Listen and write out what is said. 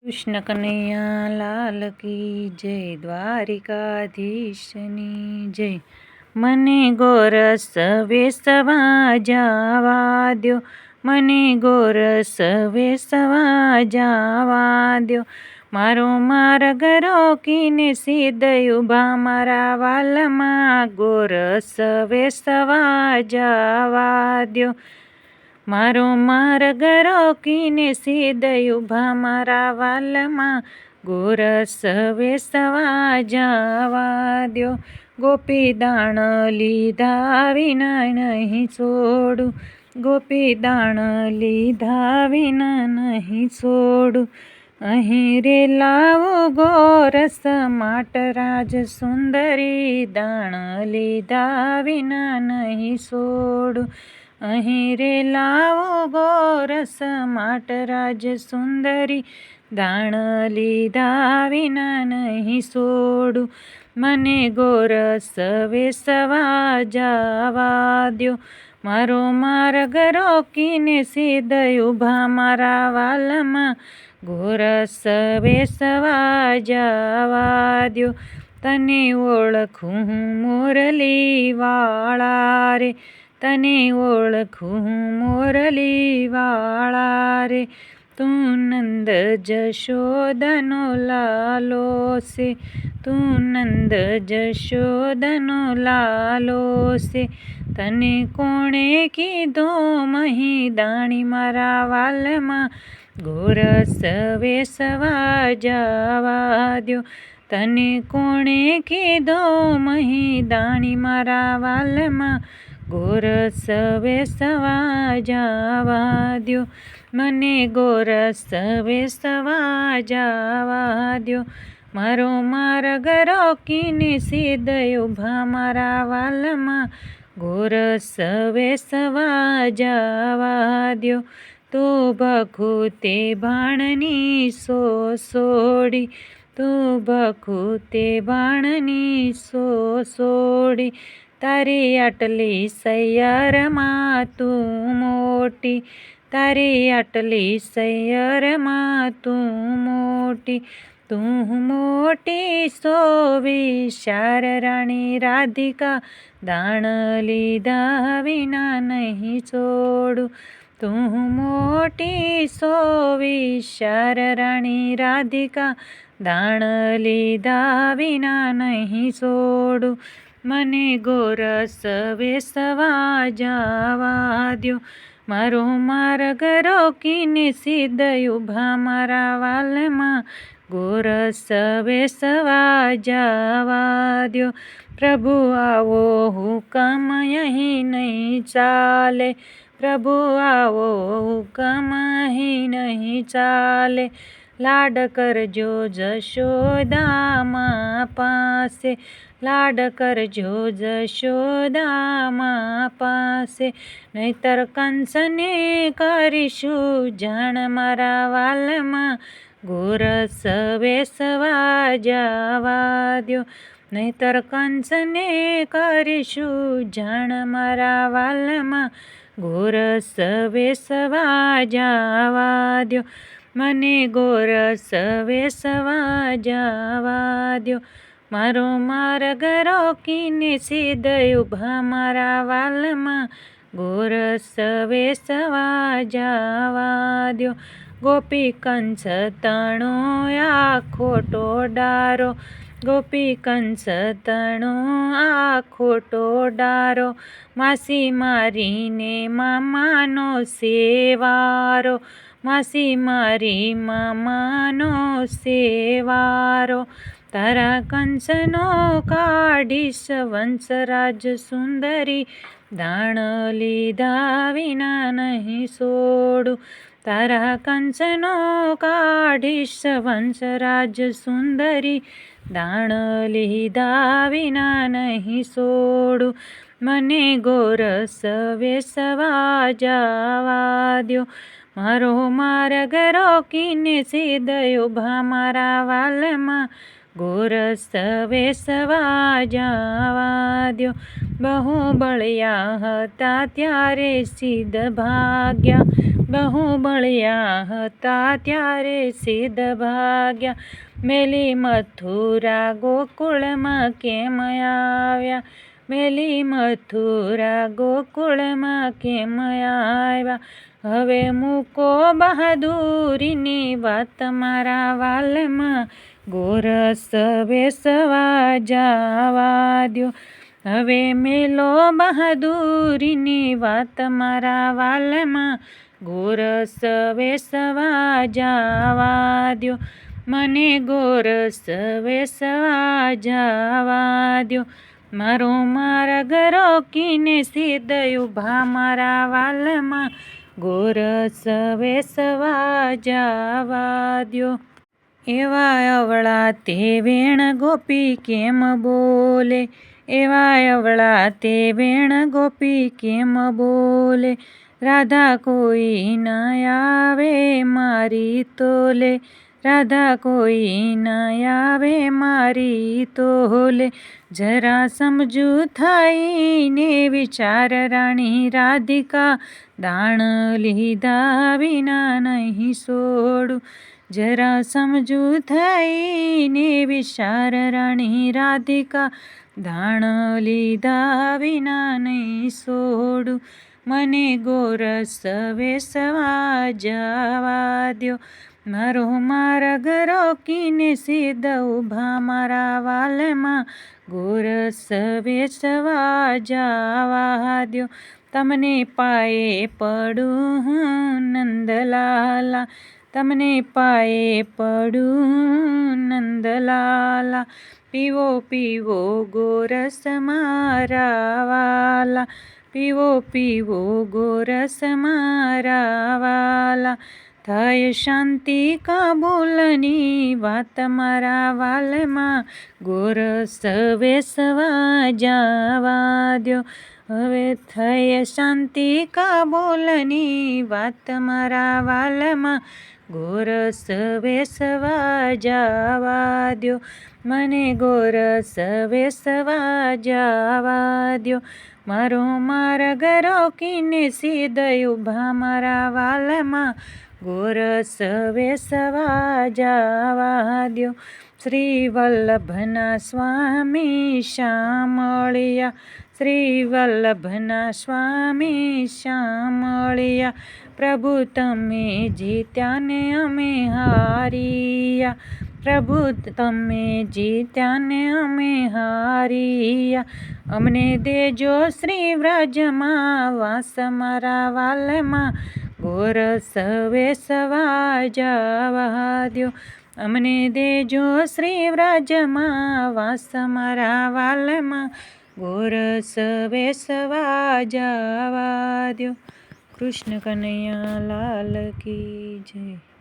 કૃષ્ણ કનૈયા લાલ કી જય, દ્વારિકાધીશની જય. મને ગોરસ વેસવા જવા દ્યો, મને ગોરસ વેસવા જવા દ્યો. મારો માર્ગ રોકીને સીધે ઊભા મારા વાલમાં ગોરસ વેસવા જવા દ્યો. મારો માર્ગ રોકીને સીધે ઊભા મારા વાલમાં ગોરસ વેસવા જવા દ્યો. ગોપી દાણ લીધા વિના નહીં છોડું, ગોપી દાણ લીધા વિના નહીં છોડું. અહીં રે લાવો ગોરસ માટરાજ સુંદરી, દાણ લીધા વિના નહીં છોડું. અહીં રે લાવો ગોરસ માટરાજ સુંદરી, દાણ લીધા વિના નહીં છોડું. મને ગોરસ વેસવા જવા દ્યો, મારો માર્ગ રોકીને સીધે ઊભા મારા વાલમાં ગોરસ વેસવા જવા દ્યો. તને ઓળખું મોરલી વાળા રે, તને ઓળખું મોરલી વાળા રે. તું નંદ જશોદનો લાલો છે, તું નંદ જશોદનો લાલો છે. તને કોણે કીધું મહી દાણી મારા વાલમાં ગોરસ વેસવા જવા દ્યો. તને કોણે કીધું મહી દાણી મારા વાલમાં ગોરસ વેસવા જવા દ્યો. મને ગોરસ વેસવા જવા દ્યો, મારો માર્ગ રોકીને સીધે ઊભા મારા વાલમાં ગોરસ વેસવા જવા દ્યો. તું ભખુતે ભાણની સોડી, તું ભખુતે ભાણની સોડી. તારી આટલી સૈયરમાં તું મોટી, તારી આટલી સૈયરમાં તું મોટી. તું મોટી સો વિશાળ રાણી રાધિકા, દાણ લીધા વિના નહીં છોડું. તું મોટી સો વિશાળ રાણી રાધિકા, દાણ લીધા વિના નહીં છોડું. મને ગોરસ વેસવા જવા દ્યો, મારો માર્ગ રોકીને સીધે ઊભા મારા વાલમાં ગોરસ વેસવા જવા દ્યો. પ્રભુ આવો હુકમ અહીં નહીં ચાલે, પ્રભુ આવો હુકમ અહીં નહીં ચાલે. લાડ કરજો જશોદામાં પાસે, લાડ કરજો જશોદામાં પાસે. નહીતર કંસને કરીશું જાણ મારા વાલમાં ગોરસ વેસવા જવા દ્યો. નહીતર કંસને કરીશું જાણ મારા વાલમાં ગોરસ વેસવા જવા દ્યો. મને ગોરસ વેસવા જવા દ્યો, મારો માર્ગ રોકીને સીધે ઊભા મારા વાલમાં ગોરસ વેસવા જવા દ્યો. ગોપી કંસ તણો આ ખોટો ડારો, ગોપી કંસ તણો આ ખોટો ડારો. માસી મારીને મામાનો સેવારો, માસી મારી મામાનો સેવારો. તારા કંસનો કાઢીશ વંશરાજ સુંદરી, દાણ લીધા વિના નહીં છોડું. તારા કંસનો કાઢીશ વંશરાજ સુંદરી, દાણ લીધા વિના નહીં છોડું. મને ગોરસ વેસવા જવા દ્યો, મારો માર્ગ રોકીને સીધે ઊભા મારા વાલમાં ગોરસ વેસવા જવા દ્યો. બહુ બળિયા હતા ત્યારે સિદ્ધ ભાગ્યા, બહુ બળિયા હતા ત્યારે સિદ્ધ ભાગ્યા. મેલી મથુરા ગોકુળમાં કેમ આવ્યા, મેલી મથુરા ગોકુળમાં કેમ આવ્યા. હવે મૂકો બહાદુરીની વાત મારા વાલમાં, ગોરસ વેસવા જવા દ્યો. હવે મેલો બહાદુરીની વાત મારા વાલમાં, ગોરસ વેસવા જવા દ્યો. મને ગોરસ વેસવા જવા દ્યો. મારો માર્ગ રોકીને સિદ્ધ ઊભા મારા વાલમાં, ગોરસ વેસવા જવા દ્યો. એવા અવળા તે વેણ ગોપી કેમ બોલે, એવા અવળા તે વેણ ગોપી કેમ બોલે. રાધા કોઈ ન આવે મારી તોલે, રાધા કોઈ ન આવે મારી તોલે. જરા સમજુ થઈને વિચાર રાણી રાધિકા, દાણ લીધા વિના નહીં છોડું. જરા સમજુ થઈને વિચાર રાણી રાધિકા, દાણ લીધા વિના નહીં છોડું. મને ગોરસ વેસવા જવા દ્યો. મારો માર્ગ રોકીને સિદ્ધ ઊભા મારા વાલમાં, ગોરસ વેસવા જવા દ્યો. તમને પાયે પડું હું નંદલાલા, તમને પાયે પડું નંદલાલા. પીવો પીવો ગોરસ મારા વાલા, પીવો પીવો ગોરસ મારા વાલા. થાય શાંતિ કાબુલની વાત મારા વાલમાં, ગોરસ વેસવા જવા દ્યો. હવે થઈ શાંતિ કાબુલની વાત મારા વાલમાં, ગોરસ વેસવા જવા દ્યો. મને ગોરસ વેસવા જવા દ્યો. મારો માર્ગ રોકીને સિદ્ધ ઊભા મારા વાલમાં, ગોરસ વેસવા જવા દ્યો. શ્રી વલ્લભના સ્વામી શામળિયા, શ્રી વલ્લભના સ્વામી શામળિયા. પ્રભુ તમે જીત્યા ને અમે હાર્યા, પ્રભુ તમે જીત્યા ને અમે હાર્યા. અમને દેજો શ્રી વ્રજમાં વાસ મારા વાલમાં, ગોરસ વેસવા જવા દ્યો. અમને દેજો શ્રી વ્રજમાં વાસ મારા વાલમાં, ગોરસ વેસવા જવા દ્યો. કૃષ્ણ કનૈયા લાલ કી જય.